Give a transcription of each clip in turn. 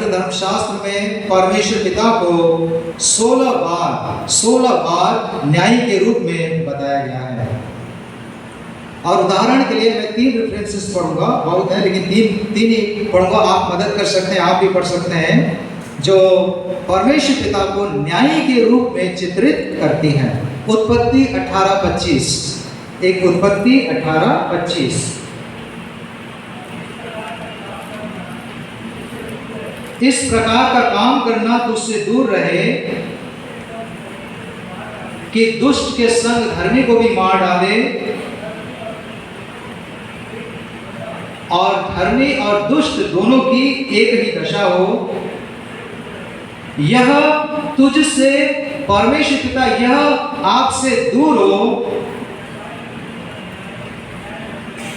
पवित्र धर्मशास्त्र में परमेश्वर पिता को 16 बार न्यायी के रूप में बताया गया है। और उदाहरण के लिए मैं 3 रेफरेंसेस पढ़ूंगा, बहुत है लेकिन तीन ही पढ़ूंगा, आप मदद कर सकते हैं, आप भी पढ़ सकते हैं, जो परमेश्वर पिता को न्यायी के रूप में चित्रित करती हैं। उत्पत्ति 18:25, एक उत्पत्ति 18:25। इस प्रकार का काम करना तुझसे दूर रहे कि दुष्ट के संग धर्मी को भी मार डाले, और धर्मी और दुष्ट दोनों की एक ही दशा हो। यह तुझसे, परमेश्वर पिता यह आपसे दूर हो,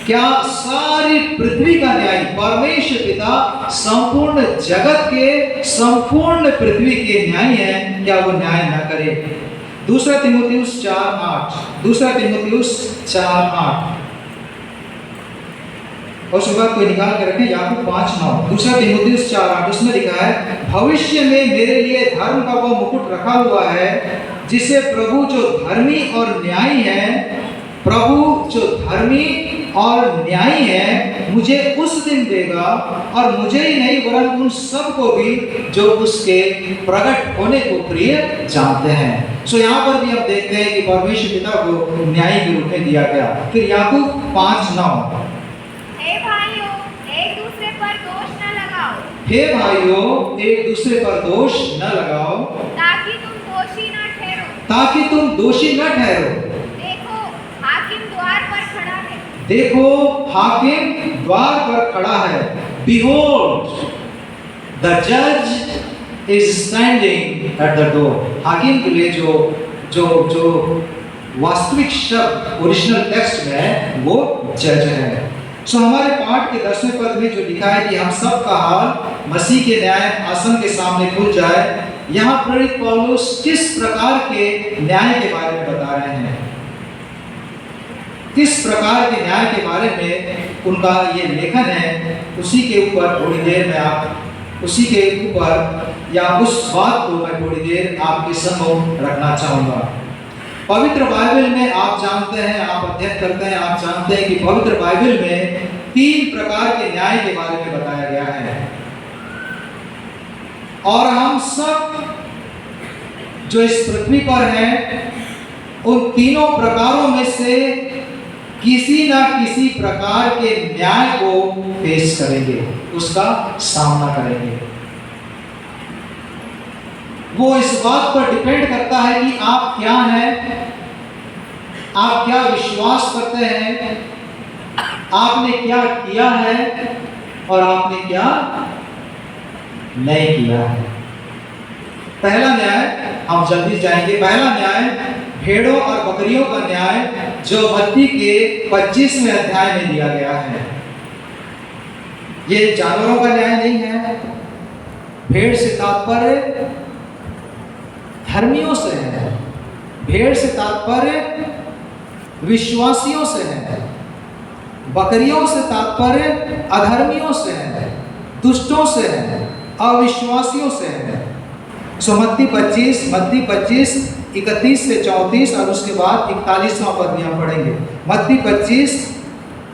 क्या सारी पृथ्वी का न्याय, परमेश्वर पिता संपूर्ण जगत के, संपूर्ण पृथ्वी के न्याय है, क्या वो न्याय न करे? 2 तीमुथियुस 4:8, 2 तीमुथियुस 4:8। और उसके बाद कोई निकाल के रखें, याकूब 5:9, 2 तीमुथियुस 4:8, उसमें लिखा है, भविष्य में मेरे लिए धर्म का वो मुकुट रखा हुआ है जिसे प्रभु जो धर्मी और न्यायी है, प्रभु जो धर्मी और न्यायी है मुझे उस दिन देगा, और मुझे ही नहीं वरन उन सबको भी जो उसके प्रकट होने को प्रिय जानते हैं। सो यहाँ पर भी हम देखते हैं कि परमेश्वर पिता को न्यायी के रूप में दिया गया। फिर याकूब 5:9, हे भाइयों एक दूसरे पर दोष न लगाओ, हे भाइयों एक दूसरे पर दोष न लगाओ, ताकि तुम दोषी न ठहरो, ताकि तुम दोषी न ठहरो। देखो हाकिम द्वार पर खड़ा है, देखो हाकिम द्वार पर खड़ा है। Behold, the judge is standing at the door. हाकिम के लिए जो वास्तविक शब्द ओरिजिनल टेक्स्ट में है वो जज है। सो हमारे पाठ के 10वें पद में जो लिखा है कि हम सब का हाल मसीह के न्याय आसन के सामने खुल जाए, यहाँ प्रेरित पौलुस किस प्रकार के न्याय के बारे में बता रहे हैं, किस प्रकार के न्याय के बारे में उनका ये लेखन है, उसी के ऊपर थोड़ी देर में आप उसी के ऊपर या उस बात को मैं थोड़ी देर आपके सम्मुख रखना चाहूँगा। पवित्र बाइबल में आप जानते हैं, आप अध्ययन करते हैं, आप जानते हैं कि पवित्र बाइबल में 3 प्रकार के न्याय के बारे में बताया गया है, और हम सब जो इस पृथ्वी पर हैं उन तीनों प्रकारों में से किसी ना किसी प्रकार के न्याय को पेश करेंगे, उसका सामना करेंगे। वो इस बात पर डिपेंड करता है कि आप क्या हैं, आप क्या विश्वास करते हैं, आपने क्या किया है और आपने क्या नहीं किया है। पहला न्याय, हम जल्दी जाएंगे, पहला न्याय भेड़ों और बकरियों का न्याय जो मत्ती के 25वें अध्याय में दिया गया है। ये जानवरों का न्याय नहीं है। भेड़ से तात्पर्य धर्मियों से है, भेड़ से तात्पर्य विश्वासियों से है, बकरियों से तात्पर्य अधर्मियों से है, दुष्टों से है, अविश्वासियों से है। सो मत्ती 25 31 से 34 और उसके बाद 41वां पद भी हम पढ़ेंगे। मत्ती 25,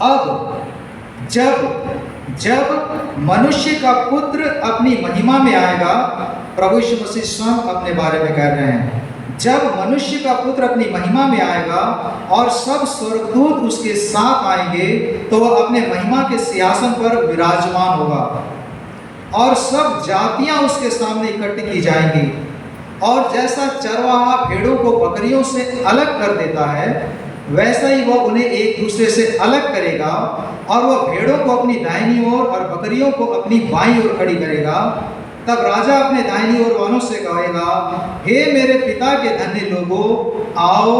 अब जब मनुष्य का पुत्र अपनी महिमा में आएगा, प्रभु यीशु मसीह स्वयं अपने बारे में कह रहे हैं, जब मनुष्य का पुत्र अपनी महिमा में आएगा और सब स्वर्गदूत उसके साथ आएंगे, तो वह अपने महिमा के सिंहासन पर विराजमान होगा और सब जातियां उसके सामने इकट्ठी की जाएंगी। और जैसा चरवाहा भेड़ों को बकरियों से अलग कर देता है, वैसा ही वह उन्हें एक दूसरे से अलग करेगा, और वह भेड़ों को अपनी दाहिनी ओर और बकरियों को अपनी बाईं ओर खड़ी करेगा। तब राजा अपने दाहिनी ओर वालों से कहेगा, हे मेरे पिता के धन्य लोगों, आओ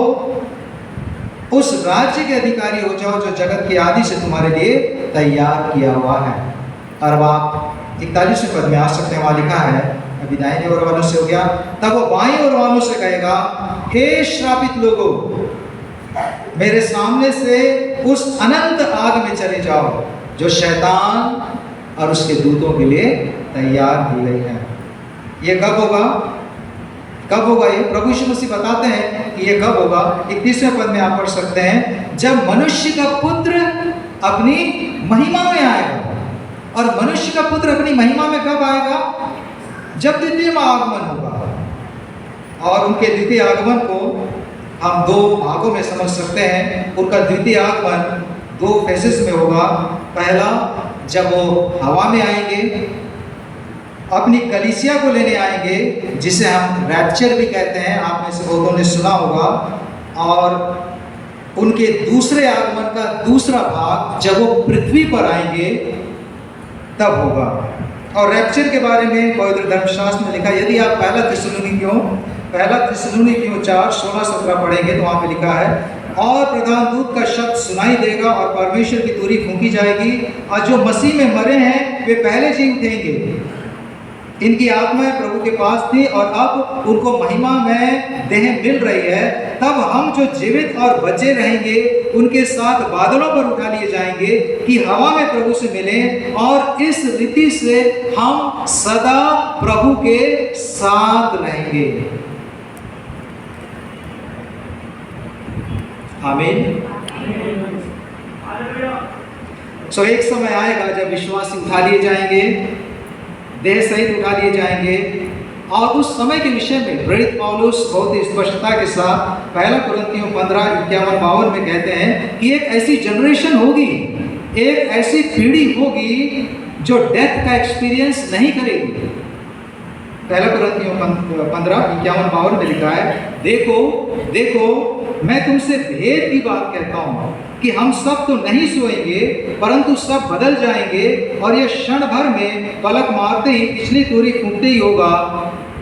उस राज्य के अधिकारी हो जाओ जो जगत की आदि से तुम्हारे लिए तैयार किया हुआ है। और आप 41वें पद में आ सकते हैं, वहाँ लिखा है, अभी दाहिनी ओर वालों से हो गया, तब वो बाईं ओर वालों से कहेगा, हे श्रापित लोगों, मेरे सामने से उस अनंत आग में चले जाओ जो शैतान और उसके दूतों के लिए तैयार की गई है। ये कब होगा? कब होगा? ये प्रभु यीशु मसीह बताते हैं कि ये कब होगा। 31वें पद में आप पढ़ सकते हैं, जब मनुष्य का पुत्र अपनी महिमा में आएगा। और मनुष्य का पुत्र अपनी महिमा में कब आएगा? जब द्वितीय आगमन होगा। और उनके द्वितीय आगमन को हम दो भागों में समझ सकते हैं। उनका द्वितीय आगमन दो फेजेस में होगा। पहला, जब वो हवा में आएंगे, अपनी कलीसिया को लेने आएंगे, जिसे हम रैप्चर भी कहते हैं, आप में से बहुतों ने सुना होगा। और उनके दूसरे आगमन का दूसरा भाग जब वो पृथ्वी पर आएंगे तब होगा। और रैप्चर के बारे में पवित्र धर्मशास्त्र में लिखा, यदि आप पहला थिस्सलुनीकियों 4:16-17 पढ़ेंगे तो वहाँ पे लिखा है, और प्रधान दूत का शब्द सुनाई देगा और परमेश्वर की तुरी फूंकी जाएगी, और जो मसीह में मरे हैं वे पहले जी उठेंगे। इनकी आत्माएं प्रभु के पास थी और अब उनको महिमा में देह मिल रही है। तब हम जो जीवित और बचे रहेंगे उनके साथ बादलों पर उठा लिए जाएंगे कि हवा में प्रभु से मिलें, और इस रीति से हम सदा प्रभु के साथ रहेंगे। आमीन। सो एक समय आएगा जब विश्वासी उठा लिए जाएंगे, देह सहित उठा लिए जाएंगे। और उस समय के विषय में प्रेरित पौलुस बहुत ही स्पष्टता के साथ 1 कुरिन्थियों 15:51-52 में कहते हैं कि एक ऐसी जनरेशन होगी, एक ऐसी पीढ़ी होगी जो डेथ का एक्सपीरियंस नहीं करेगी। 1 कुरिन्थियों 15:51-52 में लिखा है, देखो देखो मैं तुमसे भेद की बात कहता हूँ कि हम सब तो नहीं सोएंगे, परंतु सब बदल जाएंगे, और यह क्षण भर में पलक मारते ही पिछली तुरी फूंकते ही होगा,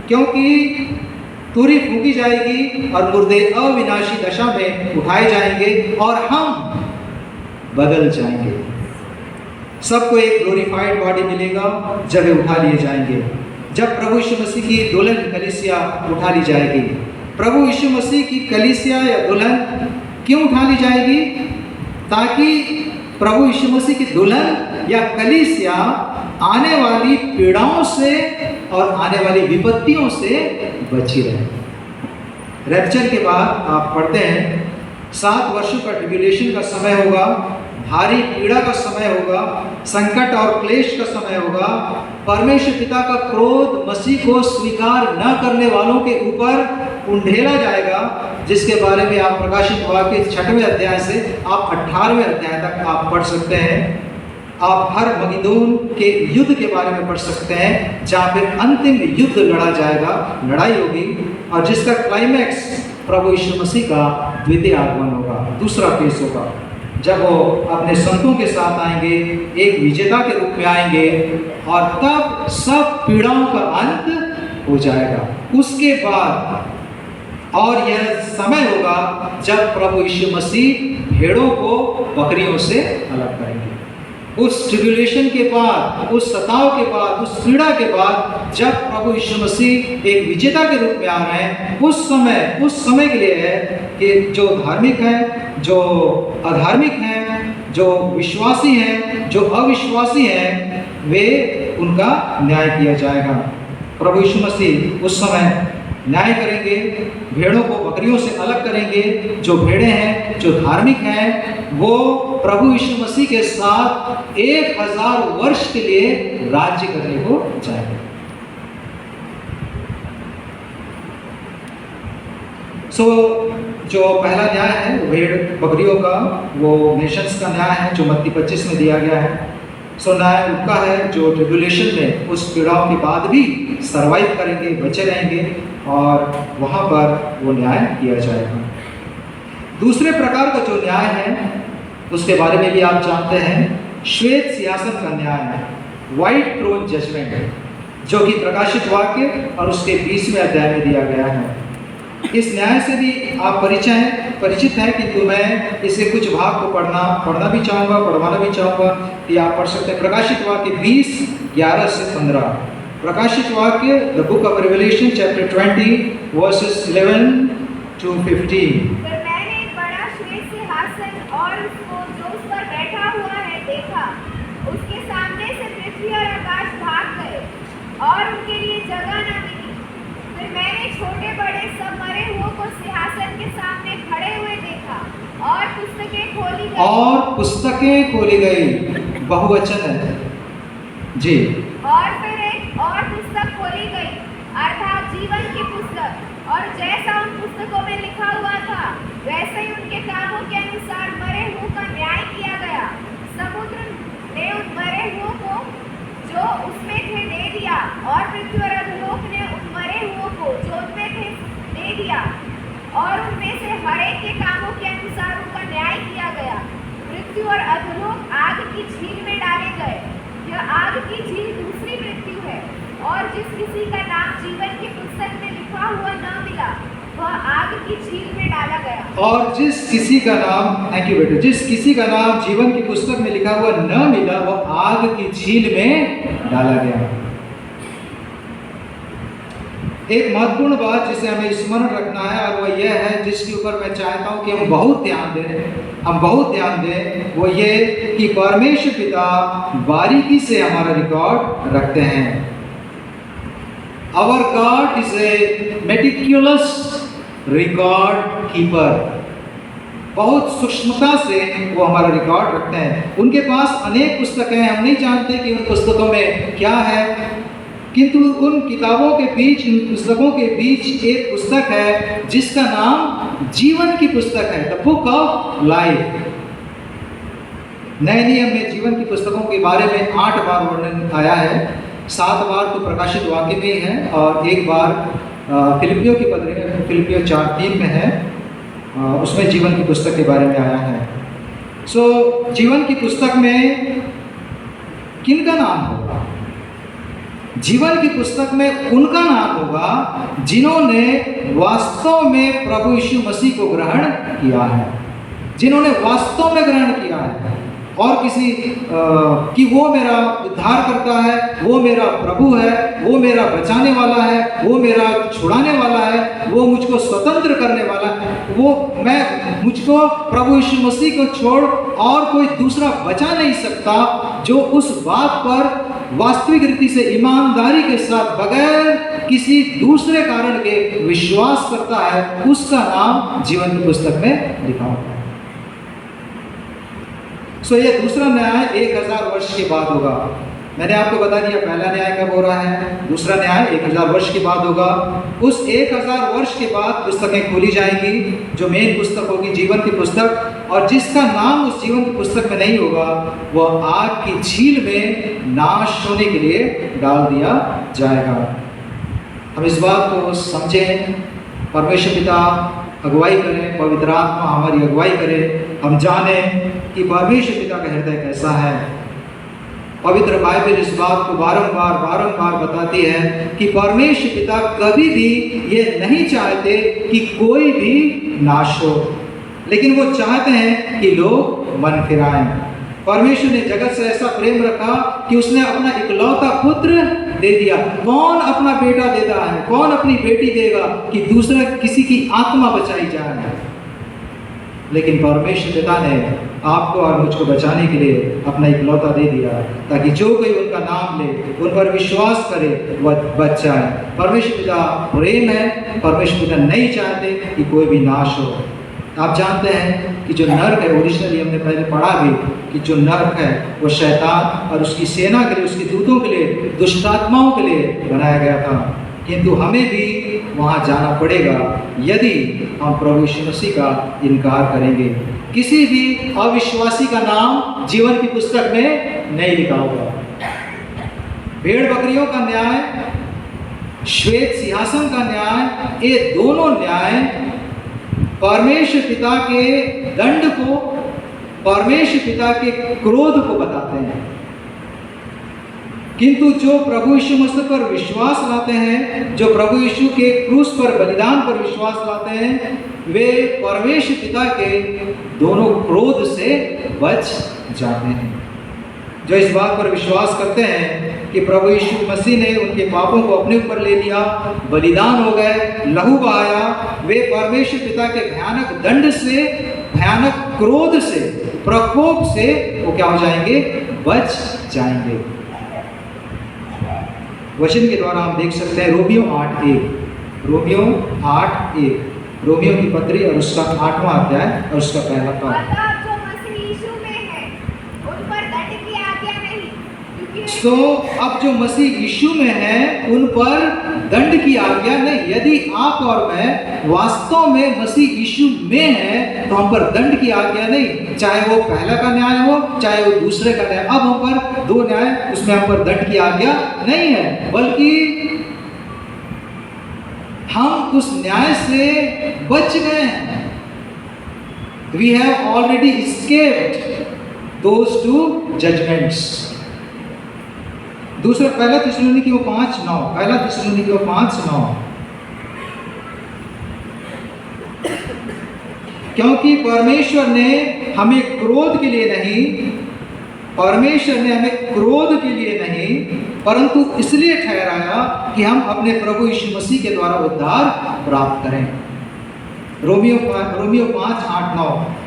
क्योंकि तुरी फूंकी जाएगी और मुर्दे अविनाशी दशा में उठाए जाएंगे और हम बदल जाएंगे। सबको एक ग्लोरीफाइड बॉडी मिलेगा जब वे उठा लिए जाएंगे, जब प्रभु यीशु मसीह की दुल्हन कलीसिया उठा ली जाएगी। प्रभु यीशु मसीह की कलीसिया या दुल्हन क्यों उठा ली जाएगी? ताकि प्रभु यीशु मसीह की दुल्हन या कलीसिया आने वाली पीड़ाओं से और आने वाली विपत्तियों से बची रहे। रैप्चर के बाद आप पढ़ते हैं 7 वर्षों का ट्रिब्यूलेशन का समय होगा, भारी पीड़ा का समय होगा, संकट और क्लेश का समय होगा। परमेश्वर पिता का क्रोध मसीह को स्वीकार न करने वालों के ऊपर उंडेला जाएगा, जिसके बारे में आप प्रकाशित वाक्य 6वें अध्याय से आप 18वें अध्याय तक आप पढ़ सकते हैं। आप हर मगिदोन के युद्ध के बारे में पढ़ सकते हैं, जहाँ पे अंतिम युद्ध लड़ा जाएगा, लड़ाई होगी, और जिसका क्लाइमैक्स प्रभु यीशु मसीह का द्वितीय आगमन होगा, दूसरा फेस होगा, जब वो अपने संतों के साथ आएंगे, एक विजेता के रूप में आएंगे, और तब सब पीड़ाओं का अंत हो जाएगा। उसके बाद और यह समय होगा जब प्रभु यीशु मसीह भेड़ों को बकरियों से अलग करेंगे। उस ट्रिब्यूलेशन के बाद, उस सताव के बाद, उस पीड़ा के बाद, जब प्रभु यीशु मसीह एक विजेता के रूप में आ रहे हैं, उस समय के लिए है कि जो धार्मिक है, जो अधार्मिक हैं, जो विश्वासी हैं, जो अविश्वासी हैं, वे उनका न्याय किया जाएगा। प्रभु यीशु मसीह उस समय न्याय करेंगे, भेड़ों को बकरियों से अलग करेंगे। जो भेड़ें हैं, जो धार्मिक हैं, वो प्रभु यीशु मसीह के साथ 1000 वर्ष के लिए राज्य करने को जाएंगे। जो पहला न्याय है वो भेड़ बकरियों का, वो नेशंस का न्याय है जो मत्ती 25 में दिया गया है। न्याय उनका है जो ट्रिब्यूलेशन में उस पीड़ाओं के बाद भी सरवाइव करेंगे, बचे रहेंगे, और वहाँ पर वो न्याय किया जाएगा। दूसरे प्रकार का जो न्याय है उसके बारे में भी आप जानते हैं, श्वेत सिंहासन का न्याय है, व्हाइट थ्रोन जजमेंट, जो कि प्रकाशित वाक्य और उसके 20वें अध्याय में दिया गया है। इस न्याय से भी आप परिचित हैं, किंतु मैं इसके कुछ भाग को पढ़ना भी चाहूँगा, पढ़वाना भी चाहूँगा कि आप पढ़ सकते हैं। प्रकाशित वाक्य 20:11 से 15। प्रकाशित वाक्य the book of revelation chapter 20 versus 11 to 15। मैंने एक बड़ा श्वेत सिंहासन और उसको जो उस पर बैठा हुआ है देखा। उसके सामने से पृथ्वी और आकाश भाग गए छोटे बड़े सब मरे हुओं को सिंहासन के सामने खड़े हुए देखा और पुस्तकें खोली गई। और पुस्तकें खोली गई, बहुवचन है जी। और फिर एक और पुस्तक खोली गई अर्थात जीवन की पुस्तक, और जैसा उन पुस्तकों में लिखा हुआ था वैसे ही उनके कामों के अनुसार मरे हुओं का न्याय किया गया। समुद्र ने उन मरे हुओं को जो उसमें थे दे दिया, और पृथ्वी और अधोलोक ने उन मरे हुओं को जो उनमें थे दे दिया, और उनमें से हर एक के कामों के अनुसार उनका न्याय किया गया। पृथ्वी और अधोलोक आग की झील में डाले गए। यह आग की झील दूसरी मृत्यु है, और जिस किसी का नाम जीवन की पुस्तक में लिखा हुआ न मिला वह आग की झील में डाला गया। और जिस किसी का नाम, थैंक यू बेटे, जिस किसी का नाम जीवन की पुस्तक में लिखा हुआ न मिला वह आग की झील में डाला गया। एक महत्वपूर्ण बात जिसे हमें स्मरण रखना है और वह यह है, जिसके ऊपर मैं चाहता हूं कि हम बहुत ध्यान दें, वो ये कि परमेश्वर पिता बारीकी से हमारा रिकॉर्ड रखते हैं। Our God is a meticulous record keeper. बहुत सूक्ष्मता से वो हमारा रिकॉर्ड रखते हैं। उनके पास अनेक पुस्तकें हैं, हम नहीं जानते कि उन पुस्तकों में क्या है, किंतु उन किताबों के बीच, इन पुस्तकों के बीच एक पुस्तक है जिसका नाम जीवन की पुस्तक है, द बुक ऑफ लाइफ। नए नियम में जीवन की पुस्तकों के बारे में 8 बार वर्णन आया है। 7 बार तो प्रकाशित वाक्य में ही है और एक बार फिलिपियों की पत्री में, फिलिपियों 4:3 में है, उसमें जीवन की पुस्तक के बारे में आया है। जीवन की पुस्तक में किनका नाम होगा? जीवन की पुस्तक में उनका नाम होगा जिन्होंने वास्तव में प्रभु यीशु मसीह को ग्रहण किया है, जिन्होंने वास्तव में ग्रहण किया है, और किसी कि वो मेरा उद्धार करता है, वो मेरा प्रभु है, वो मेरा बचाने वाला है, वो मेरा छुड़ाने वाला है, वो मुझको स्वतंत्र करने वाला है, मुझको प्रभु यीशु मसीह को छोड़ और कोई दूसरा बचा नहीं सकता। जो उस बात पर वास्तविक रीति से ईमानदारी के साथ बगैर किसी दूसरे कारण के विश्वास करता है, उसका नाम जीवन की पुस्तक में लिखा होता है। ये दूसरा न्याय 1000 वर्ष के बाद होगा। मैंने आपको बता दिया पहला न्याय कब हो रहा है, दूसरा न्याय 1000 वर्ष के बाद होगा। उस 1000 वर्ष के बाद पुस्तकें खोली जाएंगी, जो मेन पुस्तक होगी जीवन की पुस्तक, और जिसका नाम उस जीवन की पुस्तक में नहीं होगा वह आग की झील में नाश होने के लिए डाल दिया जाएगा। हम इस बात को समझें, परमेश्वर पिता अगुवाई करें, पवित्र आत्मा हमारी अगुवाई करे, हम जानें कि परमेश्वर पिता का हृदय कैसा है। पवित्र बाइबल इस बात को बारंबार बताती है कि परमेश्वर पिता कभी भी ये नहीं चाहते कि कोई भी नाश हो, लेकिन वो चाहते हैं कि लोग मन फिराएं। परमेश्वर ने जगत से ऐसा प्रेम रखा कि उसने अपना इकलौता पुत्र दे दिया। कौन अपना बेटा देता है, कौन अपनी बेटी देगा कि दूसरा किसी की आत्मा बचाई जाए? लेकिन परमेश्वर पिता ने आपको और मुझको बचाने के लिए अपना इकलौता दे दिया, ताकि जो कोई उनका नाम ले, उन पर विश्वास करे, वह बच जाए। परमेश्वर पिता प्रेम है, परमेश्वर पिता नहीं चाहते कि कोई भी नाश हो। आप जानते हैं कि जो नरक है, ओरिजिनली हमने पहले पढ़ा भी कि जो नरक है वो शैतान और उसकी सेना के लिए, उसके दूतों के लिए, दुष्ट आत्माओं के लिए बनाया गया था, किंतु हमें भी वहाँ जाना पड़ेगा यदि हम प्रभु यीशु मसीह का इनकार करेंगे। किसी भी अविश्वासी का नाम जीवन की पुस्तक में नहीं लिखा होगा। भेड़ बकरियों का न्याय, श्वेत सिंहासन का न्याय, ये दोनों न्याय परमेश्वर पिता के दंड को, परमेश्वर पिता के क्रोध को बताते हैं। किंतु जो प्रभु यीशु मसीह पर विश्वास लाते हैं, जो प्रभु यीशु के क्रूस पर बलिदान पर विश्वास लाते हैं, वे परमेश्वर पिता के दोनों क्रोध से बच जाते हैं। जो इस बात पर विश्वास करते हैं कि प्रभु यीशु मसीह ने उनके पापों को अपने ऊपर ले लिया, बलिदान हो गए, लहू बहाया, वे परमेश्वर पिता के भयानक दंड से, भयानक क्रोध से, प्रकोप से वो क्या हो जाएंगे? बच जाएंगे। वचन के द्वारा हम देख सकते हैं रोमियो 8:1, रोमियो 8:1, रोमियो की पत्री और उसका 8वां अध्याय और उसका पहला पद। अतः जो मसीह यीशु में है उन पर दंड की आज्ञा नहीं, क्योंकि वे सो अब जो मसीह यीशु में है उन पर दंड की आज्ञा नहीं। यदि आप और मैं वास्तव में मसीह यीशु में है तो हम पर दंड की आज्ञा नहीं, चाहे वो पहला का न्याय हो चाहे वो दूसरे का न्याय। अब हम पर दो न्याय, उसमें हम पर दंड की आज्ञा नहीं है, बल्कि हम उस न्याय से बच गए हैं। We have already escaped those two judgements. दूसरा पहला थिस्सलुनीकियों 5:9, पहला थिस्सलुनीकियों 5:9, क्योंकि परमेश्वर ने हमें क्रोध के लिए नहीं, परमेश्वर ने हमें क्रोध के लिए नहीं परंतु इसलिए ठहराया कि हम अपने प्रभु यीशु मसीह के द्वारा उद्धार प्राप्त करें। रोमियो 5:8-9,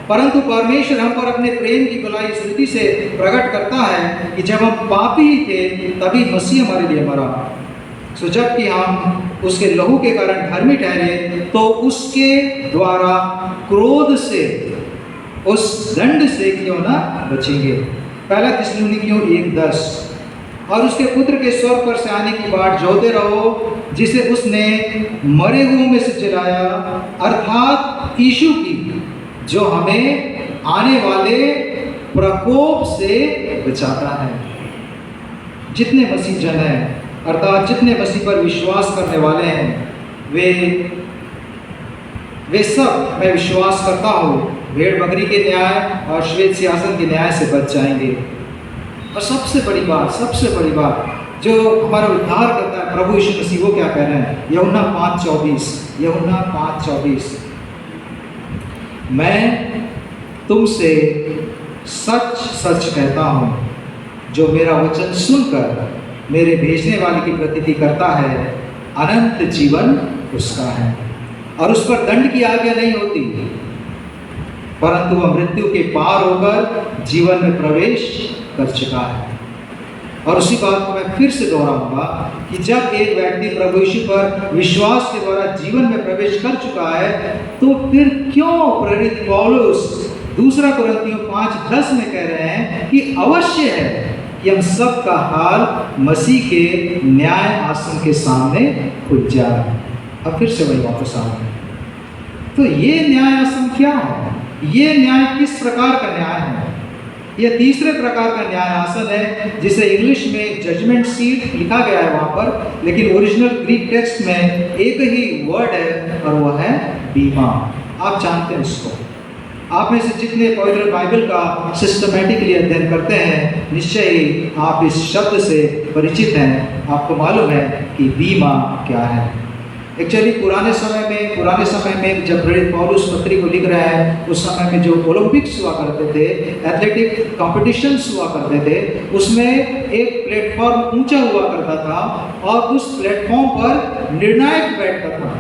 परंतु परमेश्वर हम पर अपने प्रेम की भलाई इस रीति से प्रकट करता है कि जब हम पापी ही थे तभी मसीह हमारे लिए मरा। सो जबकि हम उसके लहू के कारण धर्मी ठहरे तो उसके द्वारा क्रोध से, उस दंड से क्यों ना बचेंगे। पहला थिस्सलुनीकियों 1:10, और उसके पुत्र के स्वर्ग पर से आने की बाट जोहते रहो जिसे उसने मरे हुओं में से जलाया, अर्थात यीशु की, जो हमें आने वाले प्रकोप से बचाता है। जितने मसीह जन हैं, अर्थात जितने मसीह पर विश्वास करने वाले हैं, वे सब, मैं विश्वास करता हूँ, भेड़ बकरी के न्याय और श्वेत सिंहासन के न्याय से बच जाएंगे। और सबसे बड़ी बात जो हमारा उद्धार करता है प्रभु यीशु मसीह, वो क्या कह रहे हैं? यूहन्ना 5:24, मैं तुमसे सच सच कहता हूँ, जो मेरा वचन सुनकर मेरे भेजने वाले की प्रतीति करता है, अनंत जीवन उसका है और उस पर दंड की आज्ञा नहीं होती, परंतु वह मृत्यु के पार होकर जीवन में प्रवेश कर चुका है। और उसी बात को मैं फिर से दोहराऊंगा कि जब एक व्यक्ति प्रभु यीशु पर विश्वास के द्वारा जीवन में प्रवेश कर चुका है तो फिर क्यों प्रेरित पौलुस 2 कुरिन्थियों 5:10 में कह रहे हैं कि अवश्य है कि हम सब का हाल मसीह के न्याय आसन के सामने खुल जाए। अब फिर से वही वापस आ गए। तो ये न्याय आसन क्या है? ये न्याय किस प्रकार का न्याय है? यह तीसरे प्रकार का न्याय आसन है जिसे इंग्लिश में जजमेंट सीट लिखा गया है वहाँ पर, लेकिन ओरिजिनल ग्रीक टेक्स्ट में एक ही वर्ड है और वह है बीमा। आप जानते हैं इसको। आप में से जितने पवित्र बाइबल का सिस्टमैटिकली अध्ययन करते हैं, निश्चय ही आप इस शब्द से परिचित हैं। आपको मालूम है कि बीमा क्या है। एक्चुअली पुराने समय में जब प्रेरित पौलुस पत्री को लिख रहे हैं, उस समय में जो ओलंपिक्स हुआ करते थे, एथलेटिक कॉम्पिटिशन्स हुआ करते थे, उसमें एक प्लेटफॉर्म ऊंचा हुआ करता था और उस प्लेटफॉर्म पर निर्णायक बैठता था।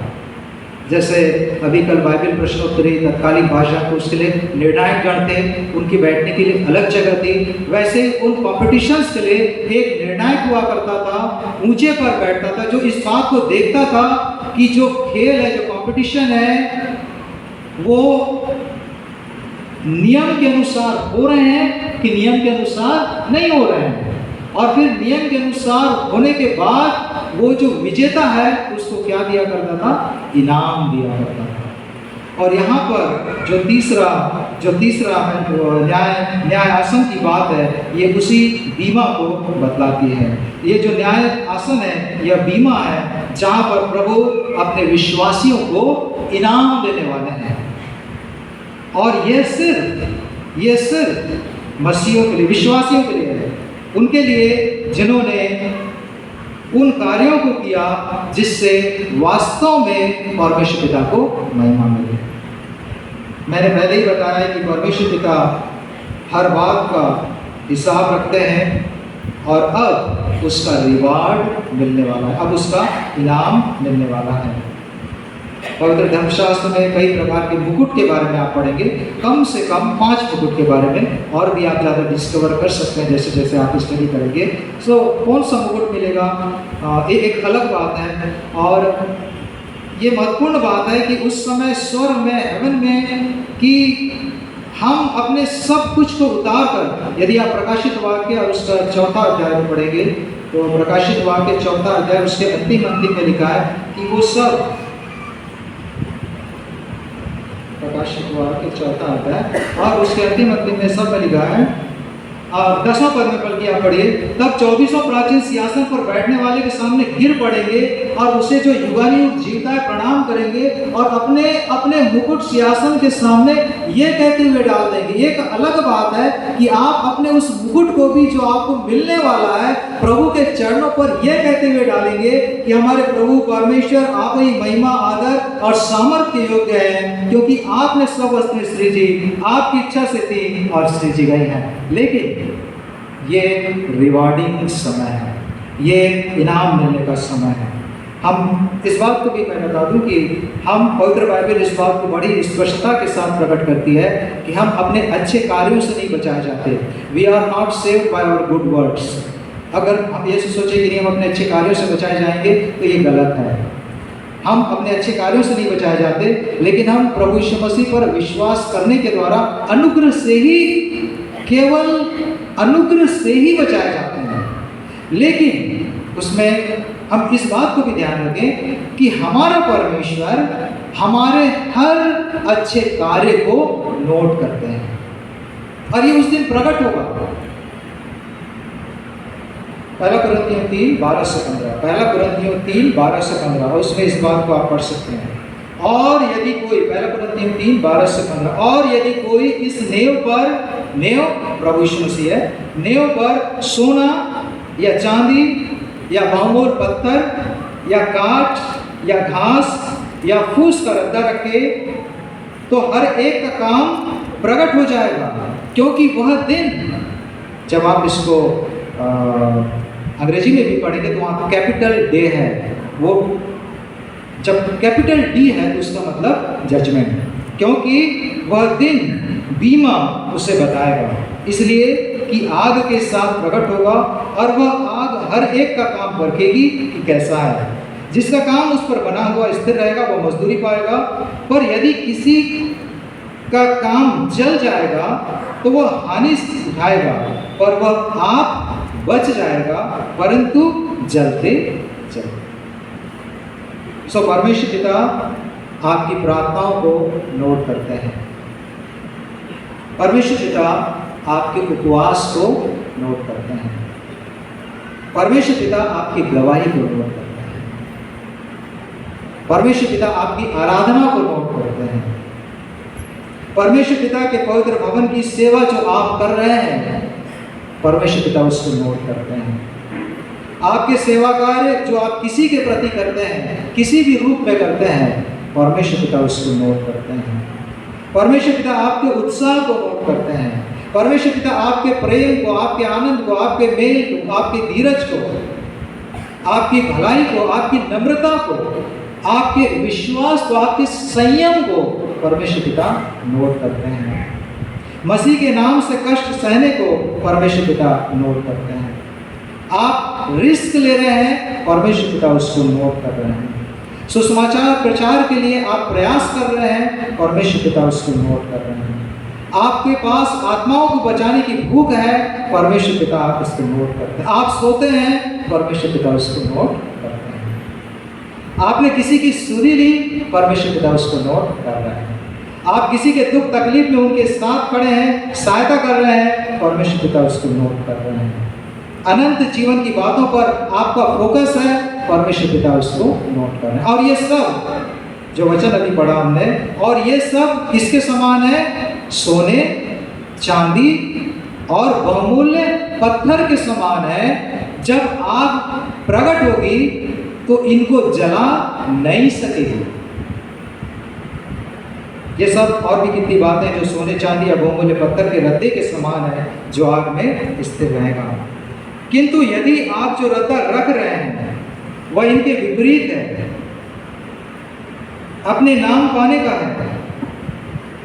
जैसे अभी कल बाइबल प्रश्नोत्तरी तत्कालीन भाषा को उसके लिए निर्णायक गण थे, उनकी बैठने के लिए अलग जगह थी। वैसे उन कॉम्पिटिशन्स के लिए एक निर्णायक हुआ करता था, ऊंचे पर बैठता था, जो इस बात को देखता था कि जो खेल है, जो कंपटीशन है, वो नियम के अनुसार हो रहे हैं कि नियम के अनुसार नहीं हो रहे हैं। और फिर नियम के अनुसार होने के बाद वो जो विजेता है उसको क्या दिया करता था? इनाम दिया करता था। और यहाँ पर जो तीसरा न्याय आसन की बात है, ये उसी बीमा को बतलाती है। ये जो न्याय आसन है यह बीमा है जहाँ पर प्रभु अपने विश्वासियों को इनाम देने वाले हैं। और ये सिर्फ मसीहियों के लिए, विश्वासियों के लिए है, उनके लिए जिन्होंने उन कार्यों को किया जिससे वास्तव में परमेश्वर पिता को महिमा मिले। मैंने पहले ही बताया कि परमेश्वर पिता हर बात का हिसाब रखते हैं और अब उसका रिवार्ड मिलने वाला है, अब उसका इनाम मिलने वाला है। पवित्र धर्मशास्त्र में कई प्रकार के मुकुट के बारे में आप पढ़ेंगे, कम से कम 5 मुकुट के बारे में, और भी आप ज़्यादा डिस्कवर कर सकते हैं जैसे जैसे आप स्टडी करेंगे। सो कौन सा मुकुट मिलेगा एक अलग बात है। और ये महत्वपूर्ण बात है कि उस समय स्वर्ग में, हेवन में, कि हम अपने सब कुछ को उतार कर, यदि आप प्रकाशित वाक्य और उसका 4था अध्याय में पढ़ेंगे तो प्रकाशित वाक्य 4था अध्याय उसके अंतिम में लिखा है कि वो सब, प्रकाशित वाक्य 4था अध्याय और उसके अंतिम में सब में लिखा है, 10वां पद में बल्कि आप पढ़िए, तब 24 प्राचीन सिंहासन पर बैठने वाले के सामने गिर पड़ेंगे और उसे जो युगानुयुग जीवता है प्रणाम करेंगे और अपने अपने मुकुट सिंहासन के सामने ये कहते हुए डाल देंगे। ये एक अलग बात है कि आप अपने उस मुकुट को भी जो आपको मिलने वाला है प्रभु के चरणों पर ये कहते हुए डालेंगे कि हमारे प्रभु परमेश्वर आप ही महिमा, आदर और सामर्थ्य योग्य है, क्योंकि आपने सब वस्तुएं सृजी, आपकी इच्छा से थी और सृजी गई है। लेकिन ये रिवार्डिंग समय है, ये इनाम मिलने का समय है। हम इस बात को भी मैं बता दूं कि हम पवित्र बाइबल इस बात को बड़ी स्पष्टता के साथ प्रकट करती है कि हम अपने अच्छे कार्यों से नहीं बचाए जाते। We are not saved by our good words. अगर हम ये सोचे कि नहीं हम अपने अच्छे कार्यों से बचाए जाएंगे तो ये गलत है। हम अपने अच्छे कार्यों से नहीं बचाए जाते, लेकिन हम प्रभु यीशु मसीह पर विश्वास करने के द्वारा अनुग्रह से ही, केवल अनुग्रह से ही बचाए जाते हैं। लेकिन उसमें हम इस बात को भी ध्यान रखें कि हमारा परमेश्वर हमारे हर अच्छे कार्य को नोट करते हैं और ये उस दिन प्रकट होगा। पहला कुरिन्थियों 3:12-15, पहला कुरिन्थियों 3:12-15, उसमें इस बात को आप पढ़ सकते हैं। और यदि कोई, पहला कुरिन्थियों 3:12-15, और यदि कोई इस नेव पर, नेव प्रभु यीशु मसीह है, नेव पर सोना या चांदी या बहुमूल्य पत्थर या काठ या घास या फूस का रद्दा रखे तो हर एक का काम प्रकट हो जाएगा, क्योंकि वह दिन, जब आप इसको अंग्रेजी में भी पढ़ेंगे तो वहाँ कैपिटल डे है, वो जब कैपिटल डी है तो उसका मतलब जजमेंट, क्योंकि वह दिन बीमा उसे बताएगा, इसलिए कि आग के साथ प्रकट होगा और वह आग हर एक का काम परखेगी कि कैसा है। जिसका काम उस पर बना हुआ स्थिर रहेगा वह मजदूरी पाएगा, पर यदि किसी का काम जल जाएगा तो वह हानि उठाएगा, पर वह आप बच जाएगा, परंतु जलते जलते। सो परमेश्वर पिता आपकी प्रार्थनाओं को नोट करते हैं। परमेश्वर पिता आपके उपवास को नोट करते हैं। परमेश्वर पिता आपकी गवाही को नोट करते हैं। परमेश्वर पिता आपकी आराधना को नोट करते हैं। परमेश्वर पिता के पवित्र भवन की सेवा जो आप कर रहे हैं, परमेश्वर पिता उसको नोट करते हैं। आपके सेवा कार्य जो आप किसी के प्रति करते हैं, किसी भी रूप में करते हैं, परमेश्वर पिता उसको नोट करते हैं। परमेश्वर पिता आपके उत्साह को नोट करते हैं। परमेश्वर पिता आपके प्रेम को, आपके आनंद को, आपके मेल को, आपके धीरज को, आपकी भलाई को, आपकी नम्रता को, आपके विश्वास को, आपके संयम को परमेश्वर पिता नोट करते हैं। मसीह के नाम से कष्ट सहने को परमेश्वर पिता नोट करते हैं। आप रिस्क ले रहे हैं, परमेश्वर पिता उसको नोट कर रहे हैं। सुसमाचार प्रचार के लिए आप प्रयास कर रहे हैं, परमेश्वर पिता उसको नोट कर रहे हैं। आपके पास आत्माओं को बचाने की भूख है, परमेश्वर पिता आप इसको नोट करते हैं। आप सोते हैं, परमेश्वर पिता उसको नोट करते हैं। आपने किसी की सुधि ली, परमेश्वर पिता उसको नोट कर रहे हैं। आप किसी के दुख तकलीफ में उनके साथ खड़े हैं, सहायता कर रहे हैं, परमेश्वर पिता उसको नोट कर रहे हैं। अनंत जीवन की बातों पर आपका फोकस है, परमेश्वर पिता उसको नोट कर रहे हैं। और ये सब जो वचन अभी पढ़ा हमने, और ये सब किसके समान है? सोने, चांदी और बहुमूल्य पत्थर के समान है। जब आग प्रकट होगी तो इनको जला नहीं सकेगी। ये सब और भी कितनी बातें जो सोने, चांदी या बहुमूल्य पत्थर के रद्दे के समान है, जो आग में स्थिर रहेगा। किंतु यदि आप जो रद्दा रख रहे हैं वह इनके विपरीत है, अपने नाम पाने का है,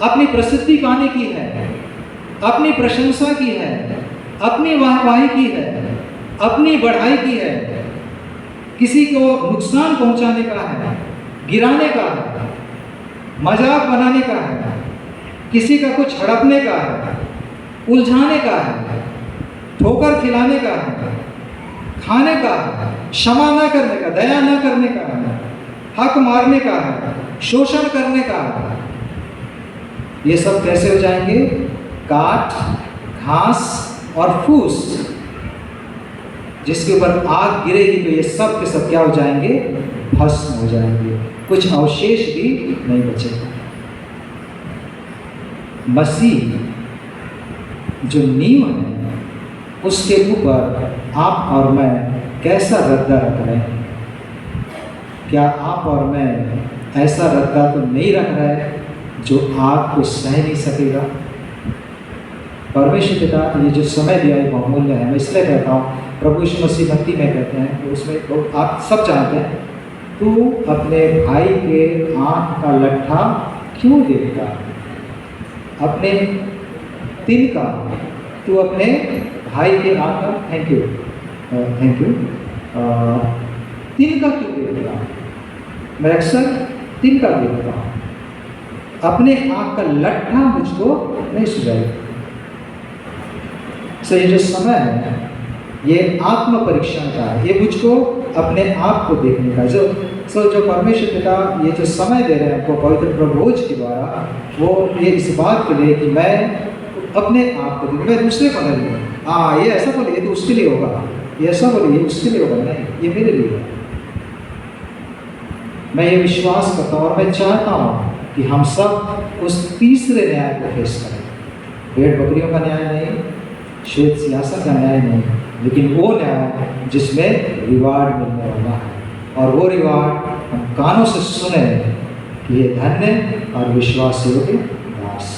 अपनी प्रसिद्धि पाने की है, अपनी प्रशंसा की है, अपनी वाहवाही की है, अपनी बढ़ाई की है, किसी को नुकसान पहुंचाने का है, गिराने का है, मजाक बनाने का है, किसी का कुछ हड़पने का है, उलझाने का है, ठोकर खिलाने का है, खाने का है, क्षमा न करने का, दया न करने का है, हक मारने का है, शोषण करने का है। ये सब कैसे हो जाएंगे? काट, घास और फूस, जिसके ऊपर आग गिरेगी तो ये सब के सब क्या हो जाएंगे? भस्म हो जाएंगे, कुछ अवशेष भी नहीं बचेगा। मसीह जो नींव है उसके ऊपर आप और मैं कैसा रद्दा रख रहे हैं? क्या आप और मैं ऐसा रद्दा तो नहीं रख रहे जो आग को सह नहीं सकेगा? परमेश्वर पिता ये जो समय दिया है बहुमूल्य है। मैं इसलिए कहता हूँ, प्रभु यीशु मसीह भक्ति में कहते हैं तो उसमें आप सब जानते हैं, तू अपने भाई के आँख का लट्ठा क्यों देखता? अपने तिल का तू अपने भाई के आँख का थैंक यू तिल का क्यों देखता? मैं अक्सर तिल का देखता हूँ, अपने आँख का लट्ठा मुझको नहीं सुझाएगा। सो ये जो समय है ये आत्म परीक्षण का है, ये मुझको अपने आप को देखने का। जो परमेश्वर पिता ये जो समय दे रहे हैं हमको पवित्र प्रभोज के द्वारा, वो ये इस बात के लिए कि मैं अपने आप को देखूँ, मैं दूसरे को नहीं लूँ। हाँ, ये ऐसा बोलिए तो उसके लिए होगा, ये ऐसा बोलिए उसके लिए होगा, नहीं, ये मेरे लिए है। मैं ये विश्वास करता हूँ और मैं चाहता हूँ कि हम सब उस तीसरे न्याय को फेस करें। भेड़ बकरियों का न्याय नहीं, श्वेत सियासत का न्याय नहीं, लेकिन वो न्याय जिसमें रिवार्ड मिलने वाला है। और वो रिवार्ड हम कानों से सुने कि ये धन्य और विश्वास योग्य दास।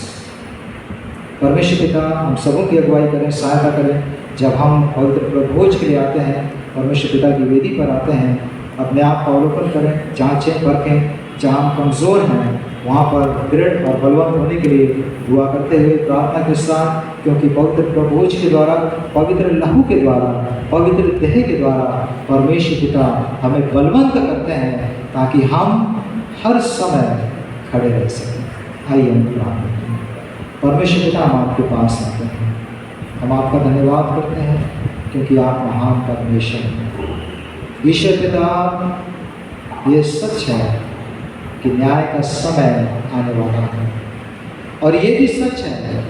परमेश्वर पिता हम सबों की अगुवाई करें, सहायता करें। जब हम पवित्र प्रभोज के लिए आते हैं, परमेश्वर पिता की वेदी पर आते हैं, अपने आप का अवलोकन करें, जांचें परखें, जहाँ हम कमज़ोर हैं वहाँ पर दृढ़ और बलवंत होने के लिए दुआ करते हुए प्रार्थना के साथ, क्योंकि पवित्र प्रभोज के द्वारा, पवित्र लहू के द्वारा, पवित्र देह के द्वारा परमेश्वर पिता हमें बलवंत करते हैं ताकि हम हर समय खड़े रह सकें। आइए हम प्रार्थना करें। परमेश्वर पिता हम आपके पास आते हैं, हम आपका धन्यवाद करते हैं क्योंकि आप महान परमेश्वर हैं। ईश्वर पिता ये सच है कि न्याय का समय आने वाला है, और ये भी सच है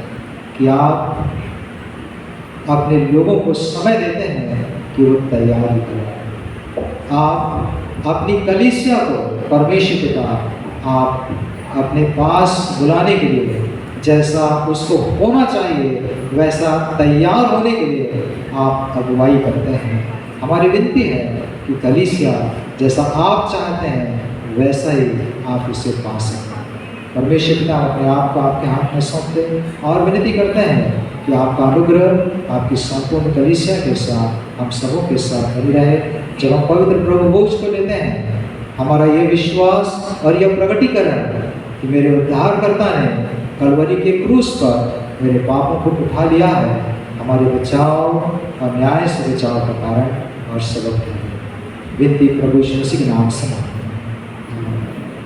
कि आप अपने लोगों को समय देते हैं कि वो तैयारी करें। आप अपनी कलीसिया को परमेश्वर पिता आप अपने पास बुलाने के लिए, जैसा उसको होना चाहिए वैसा तैयार होने के लिए आप अगुवाई करते हैं। हमारी विनती है कि कलीसिया जैसा आप चाहते हैं वैसा ही आप इसे पा सकें। परमेश्वर पिता अपने आप को आपके हाथ में सौंपते और विनती करते हैं कि आपका अनुग्रह आपकी संपूर्ण कलीसिया के साथ हम सबों के साथ बनी रहे। जब हम पवित्र प्रभु भोज को लेते हैं, हमारा ये विश्वास और यह प्रकटीकरण कि मेरे उद्धारकर्ता ने कलवरी के क्रूस पर मेरे पापों को उठा लिया है, हमारे बचाव और न्याय से बचाव का कारण और सबक है। विनती प्रभु यीशु मसीह के नाम से।